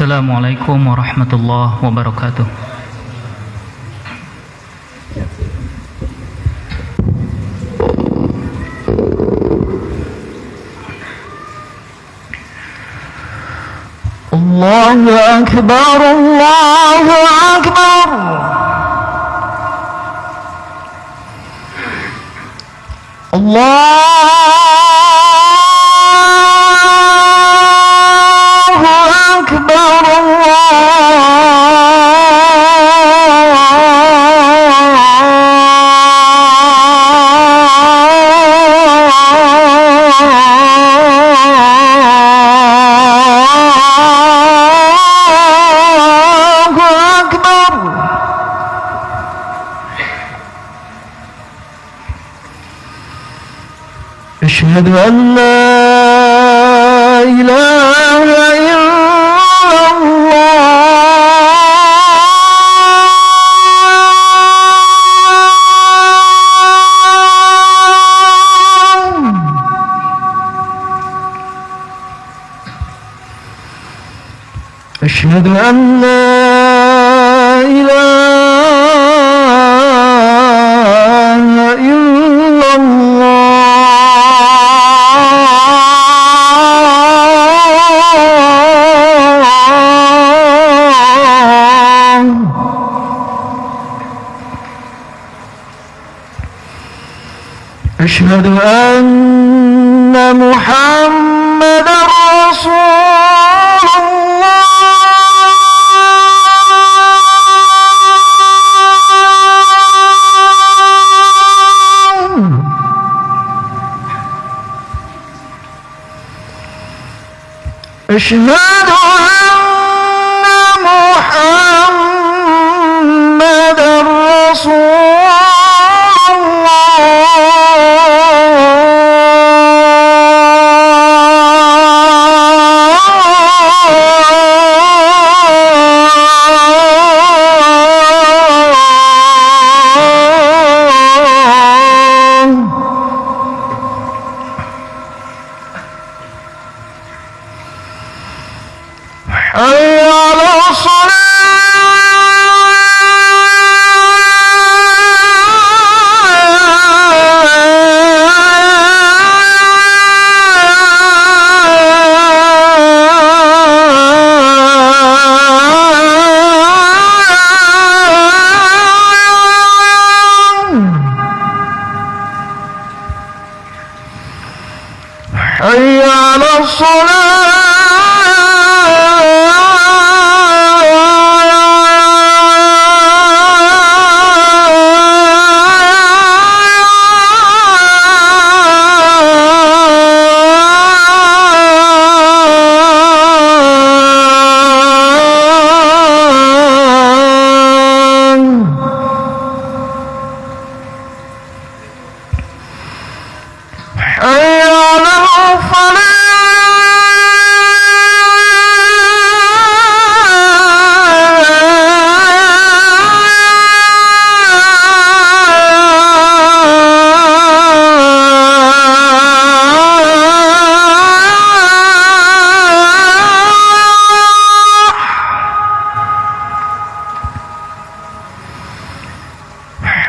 Assalamualaikum warahmatullahi wabarakatuh. Allahu Akbar, Allahu Akbar. أشهد أن لا إله إلا الله. أشهد أن لا إله إلا الله. أشهد أن محمدًا رسول الله. أشهد أن محمدًا رسول حي على الصلاة.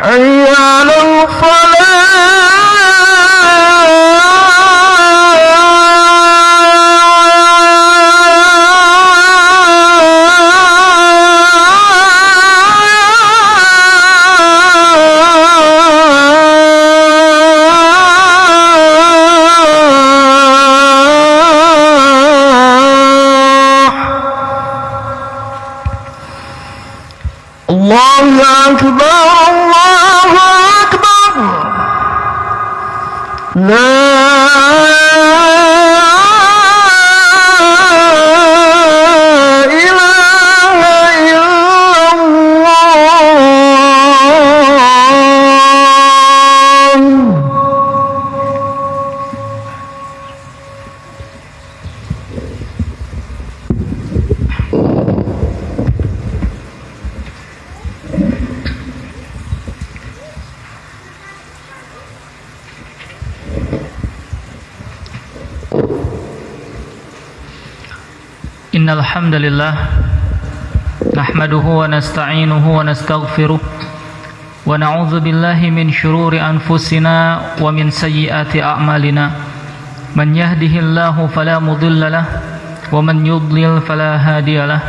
حي على الله أكبر، الله أكبر. لا إله إلا الله. الحمد لله نحمده ونستعينه ونستغفره ونعوذ بالله من شرور أنفسنا ومن سيئات أعمالنا من يهده الله فلا مضل له ومن يضلل فلا هادي له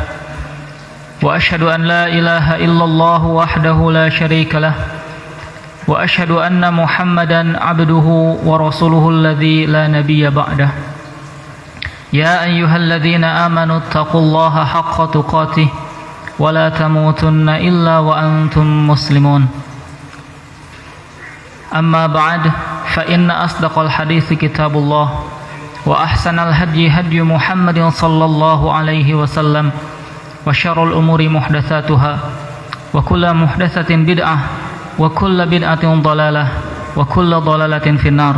وأشهد أن لا إله إلا الله وحده لا شريك له وأشهد أن محمدا عبده ورسوله الذي لا نبي بعده يا أيها الذين آمنوا اتقوا الله حق تقاته ولا تموتن إلا وأنتم مسلمون أما بعد فإن أصدق الحديث كتاب الله وأحسن الهدي هدي محمد صلى الله عليه وسلم وشر الأمور محدثاتها وكل محدثة بدعة وكل بدعة ضلالة وكل ضلالة في النار.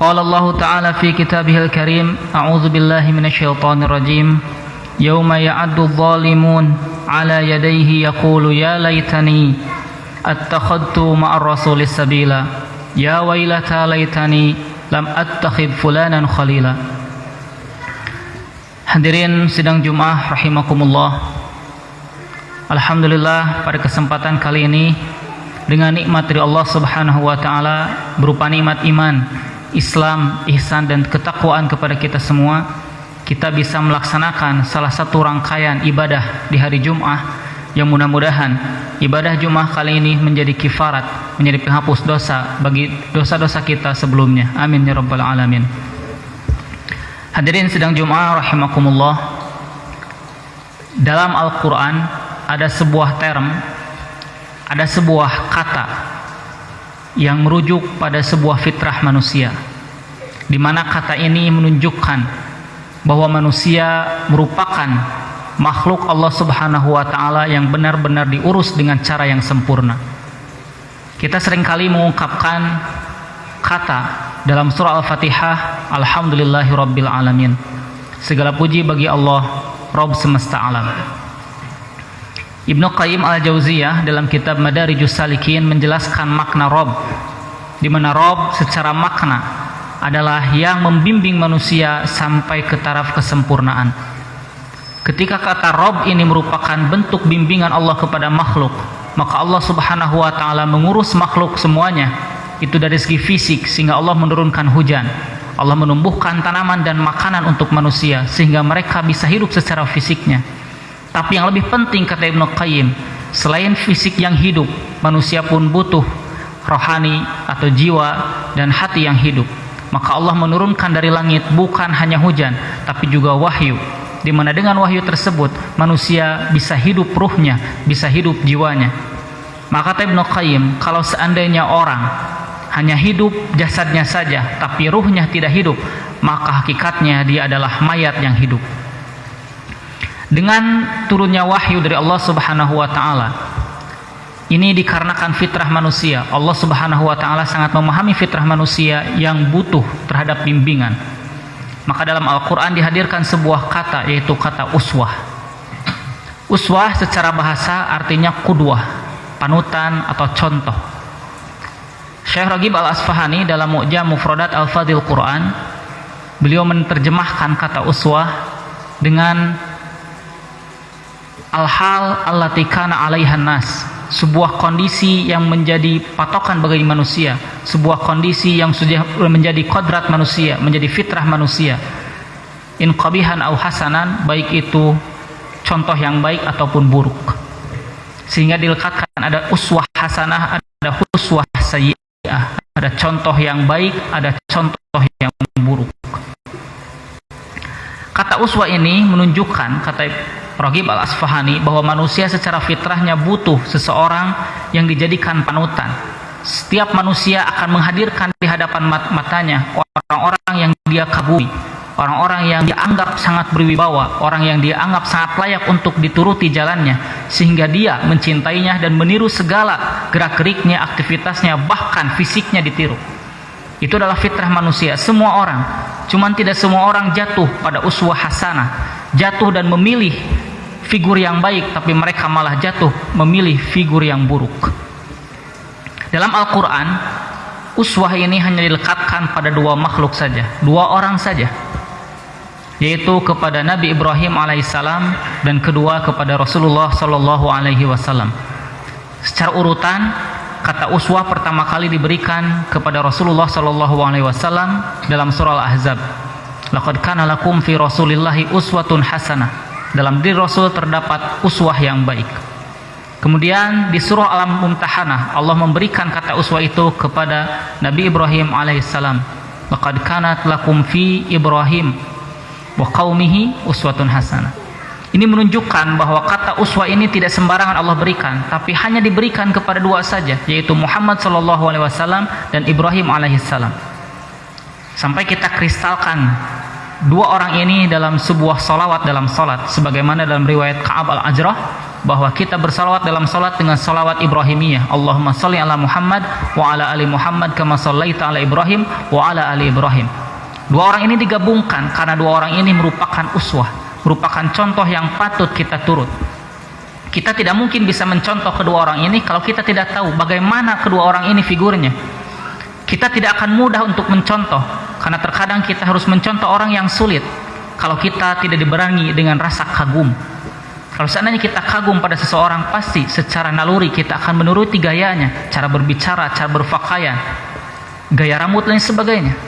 قال الله تعالى في كتابه الكريم أعوذ بالله من الشيطان الرجيم يوم يعد الظالمون على يديه يقول يا ليتني اتخذت مع الرسول سبيلا يا ويلتى ليتني lam attakhidh fulanan khalila. Hadirin sidang Jumat rahimakumullah. Alhamdulillah, pada kesempatan kali ini dengan nikmat dari Allah Subhanahu wa taala berupa nikmat iman, Islam, ihsan dan ketakwaan kepada kita semua, kita bisa melaksanakan salah satu rangkaian ibadah di hari Jumat yang mudah-mudahan ibadah Jumat kali ini menjadi kifarat, menjadi penghapus dosa bagi dosa-dosa kita sebelumnya. Amin ya rabbal alamin. Hadirin sidang Jumat rahimakumullah. Dalam Al-Quran ada sebuah term, ada sebuah kata yang merujuk pada sebuah fitrah manusia, di mana kata ini menunjukkan bahwa manusia merupakan makhluk Allah Subhanahu wa taala yang benar-benar diurus dengan cara yang sempurna. Kita seringkali mengungkapkan kata dalam surah Al-Fatihah, Alhamdulillahirabbil alamin. Segala puji bagi Allah, Rabb semesta alam. Ibnu Qayyim Al-Jauziyah dalam kitab Madarijus Salikin menjelaskan makna Rabb, di mana Rabb secara makna adalah yang membimbing manusia sampai ke taraf kesempurnaan. Ketika kata Rabb ini merupakan bentuk bimbingan Allah kepada makhluk, maka Allah Subhanahu wa taala mengurus makhluk semuanya, itu dari segi fisik, sehingga Allah menurunkan hujan, Allah menumbuhkan tanaman dan makanan untuk manusia sehingga mereka bisa hidup secara fisiknya. Tapi yang lebih penting, kata Ibnu Qayyim, selain fisik yang hidup, manusia pun butuh rohani atau jiwa dan hati yang hidup. Maka Allah menurunkan dari langit bukan hanya hujan, tapi juga wahyu, di mana dengan wahyu tersebut manusia bisa hidup ruhnya, bisa hidup jiwanya. Maka kata Ibnu Qayyim, kalau seandainya orang hanya hidup jasadnya saja tapi ruhnya tidak hidup, maka hakikatnya dia adalah mayat yang hidup. Dengan turunnya wahyu dari Allah Subhanahu wa taala, ini dikarenakan fitrah manusia. Allah Subhanahu wa taala sangat memahami fitrah manusia yang butuh terhadap bimbingan. Maka dalam Al-Quran dihadirkan sebuah kata, yaitu kata uswah. Uswah secara bahasa artinya qudwah, panutan atau contoh. Syekh Raghib Al-Asfahani dalam Mu'jam Mufradat Al-Fadhil Quran, beliau menerjemahkan kata uswah dengan al-hal allati kana 'alaihan nas, sebuah kondisi yang menjadi patokan bagi manusia, sebuah kondisi yang sudah menjadi kodrat manusia, menjadi fitrah manusia. In qabihan au hasanan, baik itu contoh yang baik ataupun buruk. Sehingga dilekatkan ada uswah hasanah, ada uswah sayyi'ah, ada contoh yang baik, ada contoh yang buruk. Kata uswah ini menunjukkan, kata Raghib Al-Asfahani, bahwa manusia secara fitrahnya butuh seseorang yang dijadikan panutan. Setiap manusia akan menghadirkan di hadapan matanya orang-orang yang dia kagumi, orang-orang yang dianggap sangat berwibawa, orang yang dia anggap sangat layak untuk dituruti jalannya, sehingga dia mencintainya dan meniru segala gerak-geriknya, aktivitasnya, bahkan fisiknya ditiru. Itu adalah fitrah manusia, semua orang. Cuman tidak semua orang jatuh pada uswah hasanah, jatuh dan memilih figur yang baik, tapi mereka malah jatuh memilih figur yang buruk. Dalam Al-Quran, uswah ini hanya dilekatkan pada dua makhluk saja, dua orang saja. yaitu kepada Nabi Ibrahim alaihissalam dan kedua kepada Rasulullah sallallahu alaihi wasallam. Secara urutan, kata uswah pertama kali diberikan kepada Rasulullah sallallahu alaihi wasallam dalam surah Al-Ahzab. Laqad kana lakum fi Rasulillahi uswatun hasanah. Dalam diri Rasul terdapat uswah yang baik. Kemudian di surah Al-Mumtahanah Allah memberikan kata uswah itu kepada Nabi Ibrahim alaihissalam. Laqad kanat lakum fi Ibrahim wa qaumihi uswatun hasanah. Ini menunjukkan bahwa kata uswah ini tidak sembarangan Allah berikan, tapi hanya diberikan kepada dua saja, yaitu Muhammad sallallahu alaihi wasallam dan Ibrahim alaihissalam. Sampai kita kristalkan dua orang ini dalam sebuah salawat dalam salat, sebagaimana dalam riwayat Ka'ab al-Ajrah bahwa kita bersalawat dalam salat dengan salawat Ibrahimiyah. Allahumma shalli ala Muhammad wa ala ali Muhammad kama shallaita ala Ibrahim wa ala ali Ibrahim. Dua orang ini digabungkan karena dua orang ini merupakan uswah, merupakan contoh yang patut kita turut. Kita tidak mungkin bisa mencontoh kedua orang ini kalau kita tidak tahu bagaimana kedua orang ini figurnya. Kita tidak akan mudah untuk mencontoh, karena terkadang kita harus mencontoh orang yang sulit kalau kita tidak dibarengi dengan rasa kagum. Kalau seandainya kita kagum pada seseorang, pasti secara naluri kita akan menuruti gayanya, cara berbicara, cara berpakaian, gaya rambut dan sebagainya.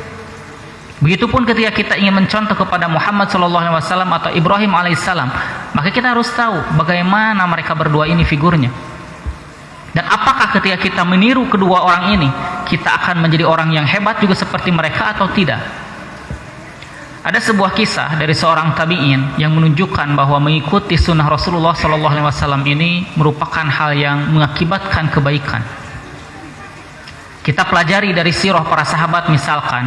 Begitupun ketika kita ingin mencontoh kepada Muhammad SAW atau Ibrahim alaihissalam, maka kita harus tahu bagaimana mereka berdua ini figurnya. Dan apakah ketika kita meniru kedua orang ini, kita akan menjadi orang yang hebat juga seperti mereka atau tidak? Ada sebuah kisah dari seorang tabi'in yang menunjukkan bahwa mengikuti sunnah Rasulullah SAW ini merupakan hal yang mengakibatkan kebaikan. Kita pelajari dari sirah para sahabat misalkan,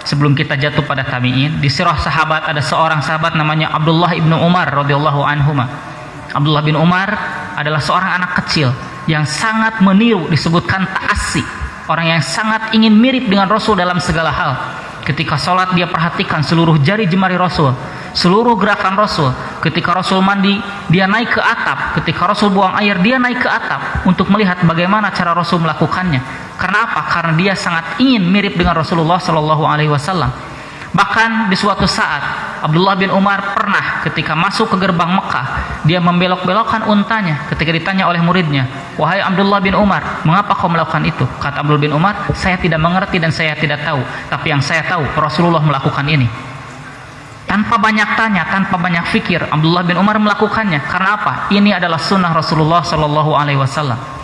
sebelum kita jatuh pada tabi'in, di sirah sahabat ada seorang sahabat namanya Abdullah ibnu Umar radhiyallahu anhuma. Abdullah bin Umar adalah seorang anak kecil yang sangat meniru, disebutkan ta'assi, orang yang sangat ingin mirip dengan Rasul dalam segala hal. Ketika sholat dia perhatikan seluruh jari jemari Rasul, seluruh gerakan Rasul. Ketika Rasul mandi dia naik ke atap, ketika Rasul buang air dia naik ke atap untuk melihat bagaimana cara Rasul melakukannya. Karena apa? Karena dia sangat ingin mirip dengan Rasulullah Shallallahu Alaihi Wasallam. Bahkan di suatu saat Abdullah bin Umar pernah ketika masuk ke gerbang Mekah, dia membelok-belokkan untanya. Ketika ditanya oleh muridnya, wahai Abdullah bin Umar, mengapa kau melakukan itu? Kata Abdullah bin Umar, saya tidak mengerti dan saya tidak tahu, tapi yang saya tahu Rasulullah melakukan ini. Tanpa banyak tanya, tanpa banyak fikir, Abdullah bin Umar melakukannya. Karena apa? Ini adalah sunnah Rasulullah Shallallahu Alaihi Wasallam.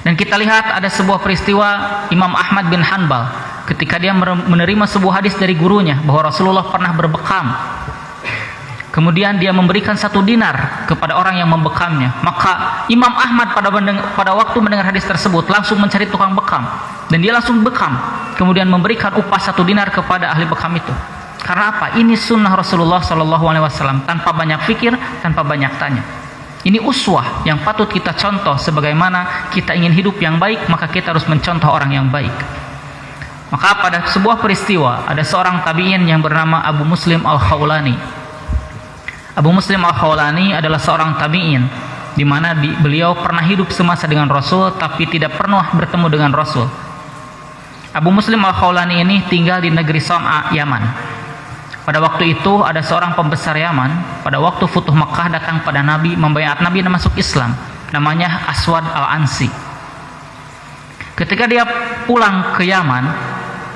Dan kita lihat ada sebuah peristiwa Imam Ahmad bin Hanbal ketika dia menerima sebuah hadis dari gurunya bahwa Rasulullah pernah berbekam. Kemudian dia memberikan 1 dinar kepada orang yang membekamnya. Maka Imam Ahmad pada waktu mendengar hadis tersebut langsung mencari tukang bekam dan dia langsung bekam. Kemudian memberikan upah 1 dinar kepada ahli bekam itu. Karena apa? Ini sunnah Rasulullah SAW, tanpa banyak fikir, tanpa banyak tanya. Ini uswah yang patut kita contoh. Sebagaimana kita ingin hidup yang baik, maka kita harus mencontoh orang yang baik. Maka pada sebuah peristiwa ada seorang tabi'in yang bernama Abu Muslim Al-Khawlani. Abu Muslim Al-Khawlani adalah seorang tabi'in di mana beliau pernah hidup semasa dengan Rasul tapi tidak pernah bertemu dengan Rasul. Abu Muslim Al-Khawlani ini tinggal di negeri Sana'a, Yaman. Pada waktu itu ada seorang pembesar Yaman, pada waktu Futuh Mekah datang pada Nabi, membaiat Nabi dan masuk Islam, namanya Aswad Al-Ansi. Ketika dia pulang ke Yaman,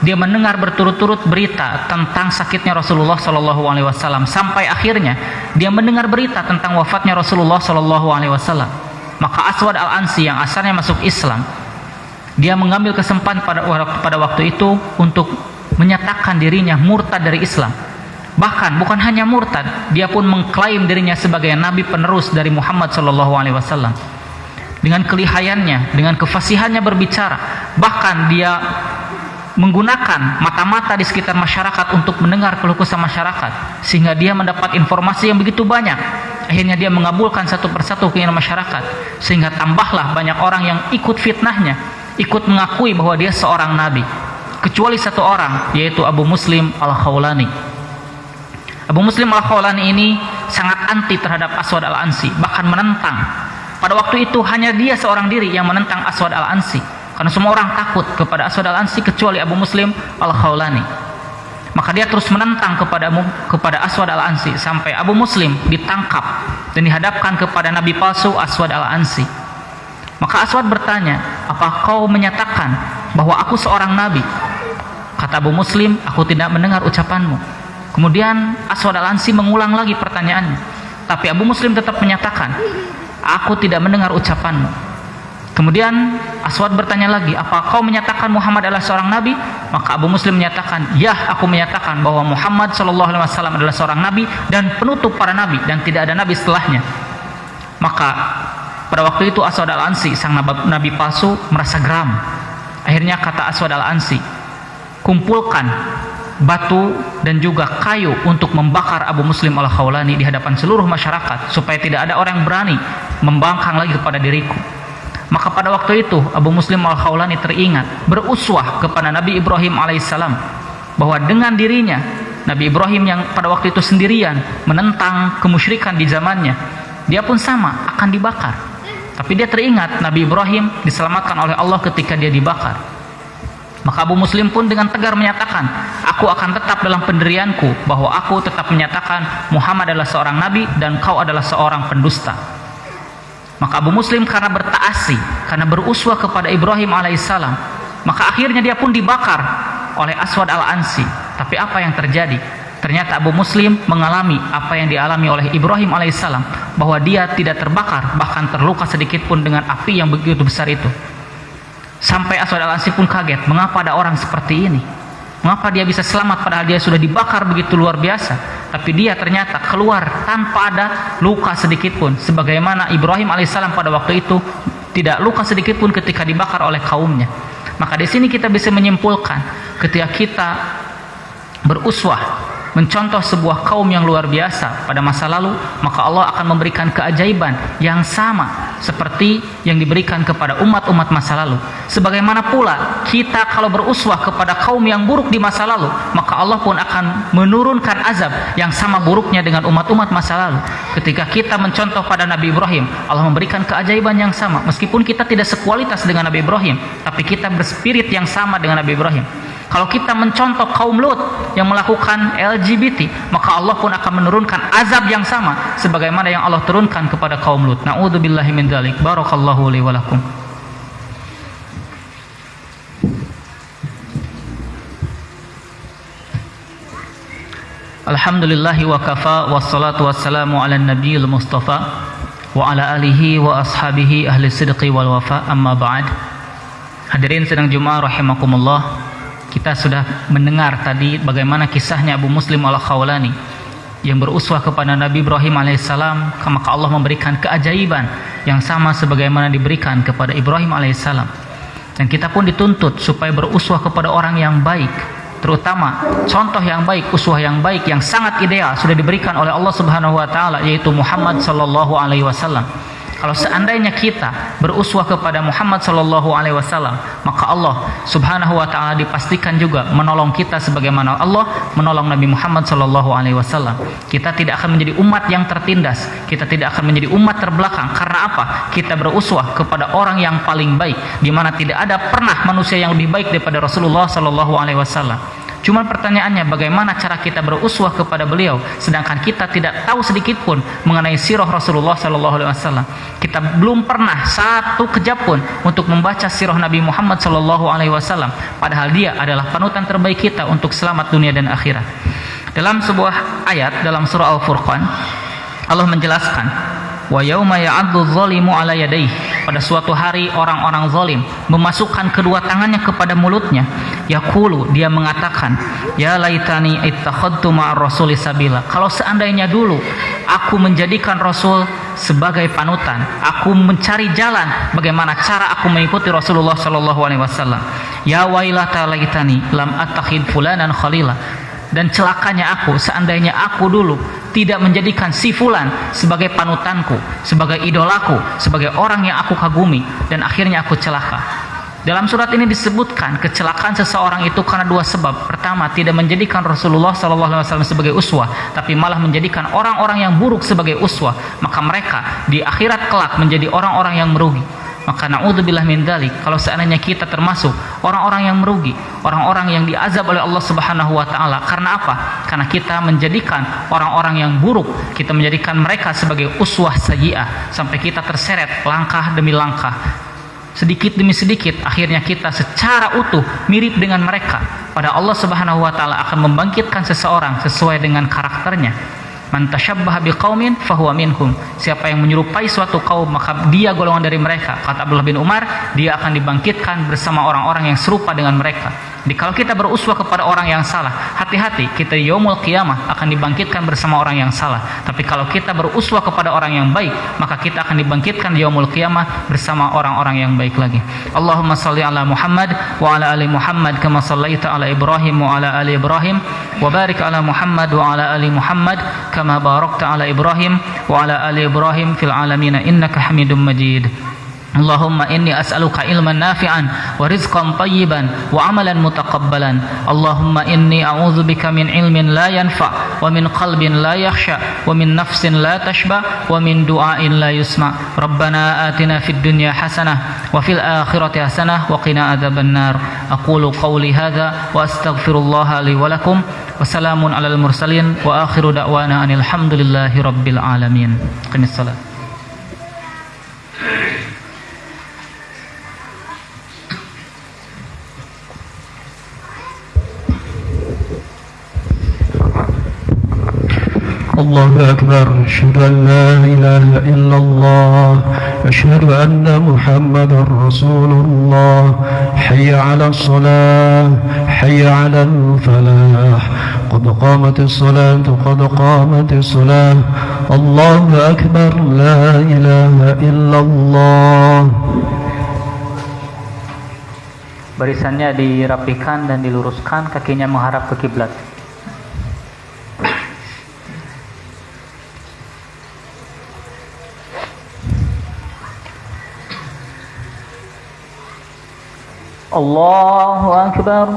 dia mendengar berturut-turut berita tentang sakitnya Rasulullah SAW, sampai akhirnya dia mendengar berita tentang wafatnya Rasulullah SAW. Maka Aswad Al-Ansi yang asalnya masuk Islam, dia mengambil kesempatan pada waktu itu untuk menyatakan dirinya murtad dari Islam. Bahkan bukan hanya murtad, dia pun mengklaim dirinya sebagai nabi penerus dari Muhammad SAW. Dengan kelihayannya, dengan kefasihannya berbicara, bahkan dia menggunakan mata-mata di sekitar masyarakat untuk mendengar keluh kesah masyarakat, sehingga dia mendapat informasi yang begitu banyak. Akhirnya dia mengabulkan satu persatu keinginan masyarakat, sehingga tambahlah banyak orang yang ikut fitnahnya, ikut mengakui bahwa dia seorang nabi, kecuali satu orang, yaitu Abu Muslim Al-Khawlani. Abu Muslim Al-Khawlani ini sangat anti terhadap Aswad Al-Ansi, bahkan menentang. Pada waktu itu hanya dia seorang diri yang menentang Aswad Al-Ansi, karena semua orang takut kepada Aswad Al-Ansi kecuali Abu Muslim Al-Khawlani. Maka dia terus menentang kepada Aswad al-Ansi sampai Abu Muslim ditangkap dan dihadapkan kepada nabi palsu Aswad al-Ansi. Maka Aswad bertanya, "Apa kau menyatakan bahwa aku seorang nabi?" Kata Abu Muslim, "Aku tidak mendengar ucapanmu." Kemudian Aswad al-Ansi mengulang lagi pertanyaannya, tapi Abu Muslim tetap menyatakan, "Aku tidak mendengar ucapanmu." Kemudian Aswad bertanya lagi, "Apa kau menyatakan Muhammad adalah seorang nabi?" Maka Abu Muslim menyatakan, "Ya, aku menyatakan bahwa Muhammad SAW adalah seorang nabi dan penutup para nabi dan tidak ada nabi setelahnya." Maka pada waktu itu Aswad al-Ansi, sang nabi palsu, merasa geram. Akhirnya kata Aswad al-Ansi, "Kumpulkan batu dan juga kayu untuk membakar Abu Muslim al-Khawlani di hadapan seluruh masyarakat supaya tidak ada orang yang berani membangkang lagi kepada diriku." Maka pada waktu itu Abu Muslim al-Khawlani teringat beruswah kepada Nabi Ibrahim alaihissalam bahwa dengan dirinya, Nabi Ibrahim yang pada waktu itu sendirian menentang kemusyrikan di zamannya, dia pun sama akan dibakar. Tapi dia teringat Nabi Ibrahim diselamatkan oleh Allah ketika dia dibakar. Maka Abu Muslim pun dengan tegar menyatakan, "Aku akan tetap dalam pendirianku bahwa aku tetap menyatakan Muhammad adalah seorang nabi dan kau adalah seorang pendusta." Maka Abu Muslim karena bertaasi, karena beruswah kepada Ibrahim alaihissalam, maka akhirnya dia pun dibakar oleh Aswad al-Ansi. Tapi apa yang terjadi? Ternyata Abu Muslim mengalami apa yang dialami oleh Ibrahim alaihissalam, bahwa dia tidak terbakar, bahkan terluka sedikit pun dengan api yang begitu besar itu. Sampai Aswad al-Ansi pun kaget, mengapa ada orang seperti ini? Mengapa dia bisa selamat padahal dia sudah dibakar begitu luar biasa? Tapi dia ternyata keluar tanpa ada luka sedikit pun, sebagaimana Ibrahim alaihissalam pada waktu itu tidak luka sedikit pun ketika dibakar oleh kaumnya. Maka di sini kita bisa menyimpulkan, ketika kita beruswah mencontoh sebuah kaum yang luar biasa pada masa lalu, maka Allah akan memberikan keajaiban yang sama seperti yang diberikan kepada umat-umat masa lalu. Sebagaimana pula kita kalau beruswah kepada kaum yang buruk di masa lalu, maka Allah pun akan menurunkan azab yang sama buruknya dengan umat-umat masa lalu. Ketika kita mencontoh pada Nabi Ibrahim, Allah memberikan keajaiban yang sama. Meskipun kita tidak sekualitas dengan Nabi Ibrahim, tapi kita berspirit yang sama dengan Nabi Ibrahim. Kalau kita mencontoh kaum Lut yang melakukan LGBT, maka Allah pun akan menurunkan azab yang sama sebagaimana yang Allah turunkan kepada kaum Lut. Na'udzubillahi min dzalik. Barakallahu li wa lakum. Alhamdulillahi wa kafa, wassalatu wassalamu ala nabiyil mustafa wa ala alihi wa ashabihi ahli sidqi wal wafa, amma ba'd. Hadirin sidang Jumat rahimakumullah. Kita sudah mendengar tadi bagaimana kisahnya Abu Muslim al-Khawlani yang beruswah kepada Nabi Ibrahim alaihissalam, maka Allah memberikan keajaiban yang sama sebagaimana diberikan kepada Ibrahim alaihissalam. Dan kita pun dituntut supaya beruswah kepada orang yang baik, terutama contoh yang baik, uswah yang baik yang sangat ideal sudah diberikan oleh Allah Subhanahu wa taala, yaitu Muhammad sallallahu alaihi wasallam. Kalau seandainya kita beruswah kepada Muhammad sallallahu alaihi wasallam, maka Allah Subhanahu wa taala dipastikan juga menolong kita sebagaimana Allah menolong Nabi Muhammad sallallahu alaihi wasallam. Kita tidak akan menjadi umat yang tertindas, kita tidak akan menjadi umat terbelakang. Karena apa? Kita beruswah kepada orang yang paling baik, di mana tidak ada pernah manusia yang lebih baik daripada Rasulullah sallallahu alaihi wasallam. Cuma pertanyaannya, bagaimana cara kita beruswah kepada beliau sedangkan kita tidak tahu sedikit pun mengenai sirah Rasulullah sallallahu alaihi wasallam. Kita belum pernah satu kejap pun untuk membaca sirah Nabi Muhammad sallallahu alaihi wasallam, padahal dia adalah panutan terbaik kita untuk selamat dunia dan akhirat. Dalam sebuah ayat dalam surah Al-Furqan, Allah menjelaskan, wa yauma ya'addu dzalimu ala yadayhi, pada suatu hari orang-orang zalim memasukkan kedua tangannya kepada mulutnya, yaqulu, dia mengatakan, ya laitani ittakhadtu ma'ar rasuli sabila, kalau seandainya dulu aku menjadikan Rasul sebagai panutan, aku mencari jalan bagaimana cara aku mengikuti Rasulullah sallallahu alaihi wasallam. Ya wailata laitani lam attakhid fulanan khalila, dan celakanya aku seandainya aku dulu tidak menjadikan si fulan sebagai panutanku, sebagai idolaku, sebagai orang yang aku kagumi, dan akhirnya aku celaka. Dalam surat ini disebutkan kecelakaan seseorang itu karena dua sebab. Pertama, tidak menjadikan Rasulullah SAW sebagai uswah, tapi malah menjadikan orang-orang yang buruk sebagai uswah. Maka mereka di akhirat kelak menjadi orang-orang yang merugi. Maka na'udzubillah min dzalik, kalau seandainya kita termasuk orang-orang yang merugi, orang-orang yang diazab oleh Allah Subhanahu wa taala. Karena apa? Karena kita menjadikan orang-orang yang buruk, kita menjadikan mereka sebagai uswah sayyi'ah, sampai kita terseret langkah demi langkah, sedikit demi sedikit, akhirnya kita secara utuh mirip dengan mereka. Pada Allah Subhanahu wa taala akan membangkitkan seseorang sesuai dengan karakternya. Man tashabbaha biqaumin fahuwa minhum. Siapa yang menyerupai suatu kaum, maka dia golongan dari mereka. Kata Abdullah bin Umar, dia akan dibangkitkan bersama orang-orang yang serupa dengan mereka. Jadi kalau kita beruswah kepada orang yang salah, hati-hati, kita di yaumul qiyamah akan dibangkitkan bersama orang yang salah. Tapi kalau kita beruswah kepada orang yang baik, maka kita akan dibangkitkan di yaumul qiyamah bersama orang-orang yang baik lagi. Allahumma salli ala Muhammad wa ala ali Muhammad kama sallaita ala Ibrahim wa ala ali Ibrahim, wa barik ala Muhammad wa ala ali Muhammad kama barakta ala Ibrahim wa ala ali Ibrahim fil alamin innaka Hamidum Majid. Allahumma inni as'aluka ilman nafi'an wa rizqan tayyiban wa amalan mutaqabbalan. Allahumma inni a'udzubika min ilmin la yanfa' wa min qalbin la yakhsha wa min nafsin la tashba wa min du'ain la yusma. Rabbana atina fid dunya hasanah wa fil akhirati hasanah wa qina adzaban nar. Aqulu qawli hadza wa astaghfirullaha li wa lakum. Wassalamun alal mursalin wa akhiru da'wana anil hamdulillahi rabbil alamin. Qimis salat. الله أكبر. أشهد أن لا إله إلا الله. أشهد أن محمد رسول الله. حي على الصلاة. حي على الفلاح. قد قامت الصلاة. قد قامت الصلاة. الله أكبر. لا إله إلا الله. Barisannya dirapikan dan diluruskan, kakinya menghadap ke kiblat. Allahu Akbar.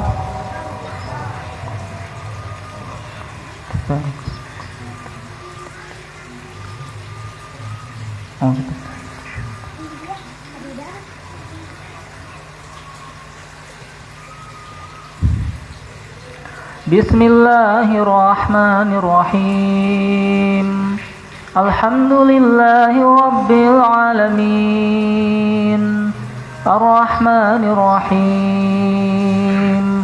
Bismillahirrahmanirrahim. Alhamdulillahi Rabbil Alamin. Ar-Rahmanir Rahim.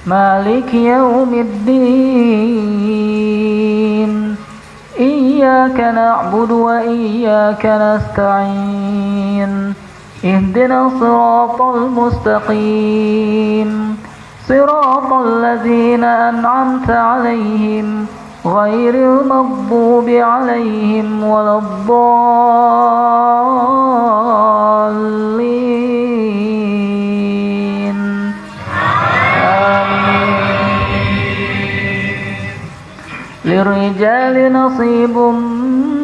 Malik Yawmiddin. Iyyaka na'budu wa iyyaka nasta'in. Ihdinas siratal mustaqim. Siratal ladzina an'amta 'alaihim ghairil maghdubi 'alaihim waladdallin. Lirijali nasibun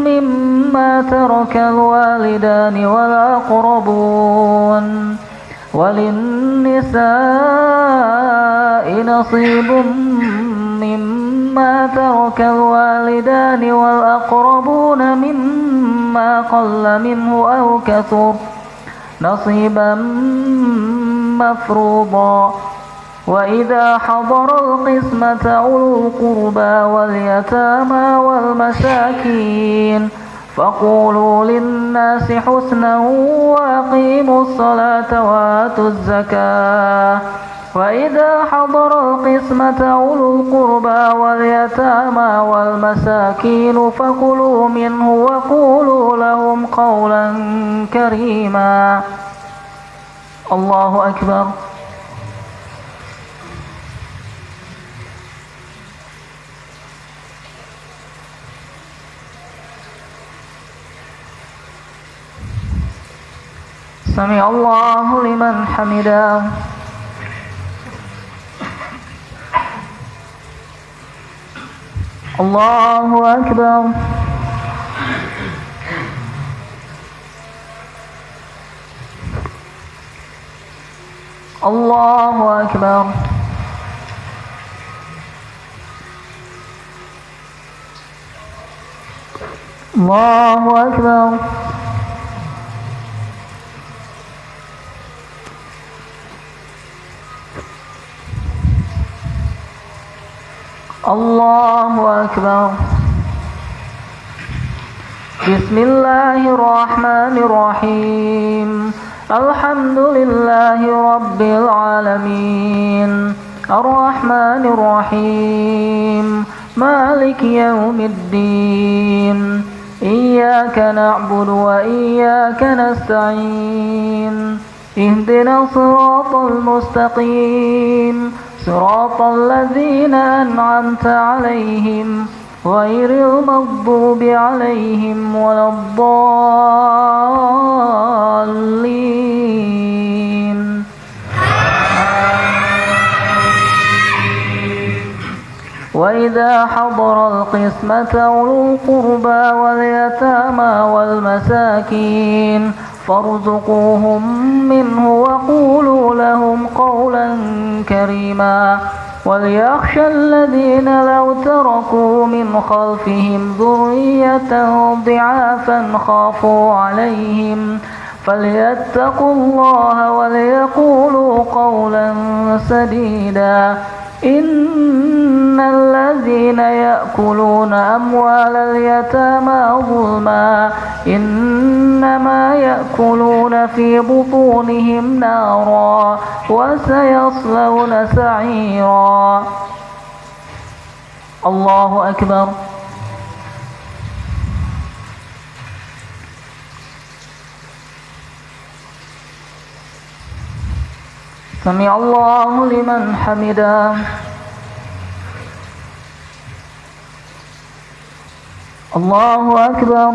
mimma tarakal walidani wal aqrabun walinnisa'i nasibun mimma tarakal walidani wal aqrabuna mimma qalla minhu aw kathur nasiban mafruḍa. وإذا حضر القسمة أولو القربى واليتامى والمساكين فقولوا للناس حسنا وأقيموا الصلاة وآتوا الزكاة وإذا حضر القسمة أولو القربى واليتامى والمساكين فكلوا منه وقولوا لهم قولا كريما. الله أكبر. سمع الله لمن حمده. الله أكبر. الله أكبر. الله أكبر. الله أكبر. بسم الله الرحمن الرحيم. الحمد لله رب العالمين الرحمن الرحيم مالك يوم الدين إياك نعبد وإياك نستعين اهدنا الصراط المستقيم صراط الذين أنعمت عليهم غير المغضوب عليهم ولا الضالين. وإذا حضر القسمة أولو القربى واليتامى والمساكين فارزقوهم منه وقولوا لهم قولا كريما. وليخشى الذين لو تركوا من خلفهم ذرية ضعافا خافوا عليهم فليتقوا الله وليقولوا قولا سديدا. إن الذين يأكلون أموال اليتامى ظلما إنما يأكلون في بطونهم نارا وسيصلون سعيرا. الله أكبر. سمع الله لمن حمده. الله أكبر.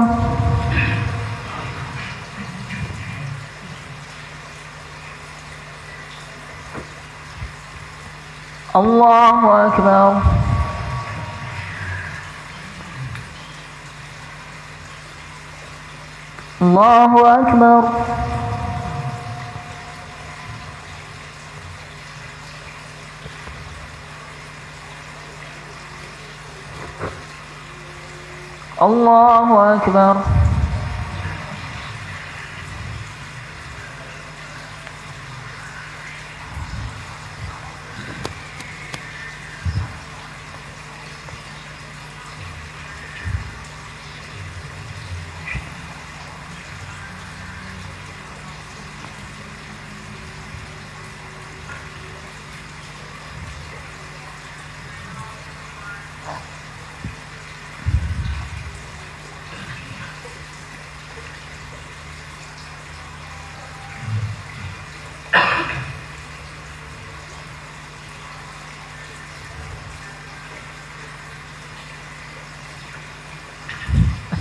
الله أكبر. الله أكبر. الله أكبر.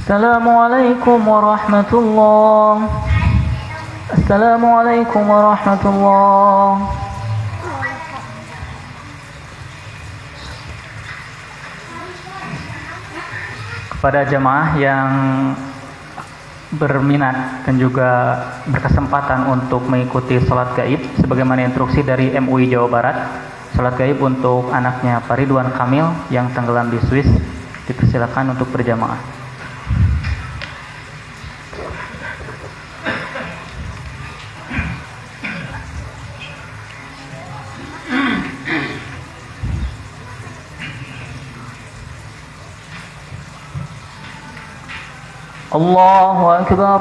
السلام عليكم ورحمة الله. السلام عليكم ورحمة الله. Kepada jamaah yang berminat dan juga berkesempatan untuk mengikuti sholat gaib sebagaimana instruksi dari MUI Jawa Barat, sholat gaib untuk anaknya Pak Ridwan Kamil yang tenggelam di Swiss, dipersilakan untuk berjamaah. الله أكبر.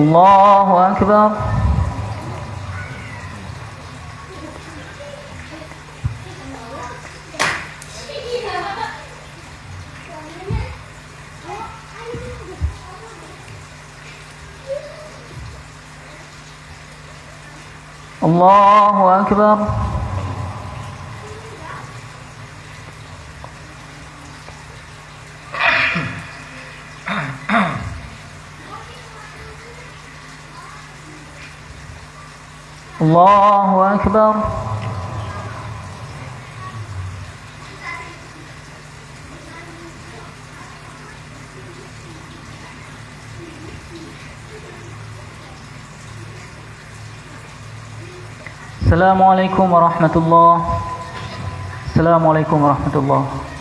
الله أكبر. الله أكبر. الله أكبر. Assalamualaikum warahmatullahi. Assalamualaikum warahmatullahi.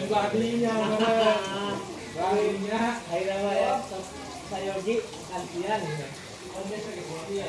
Badinya mana? Badinya ayo ya. Sayogi gantian. Oh, dia sakit hati ya,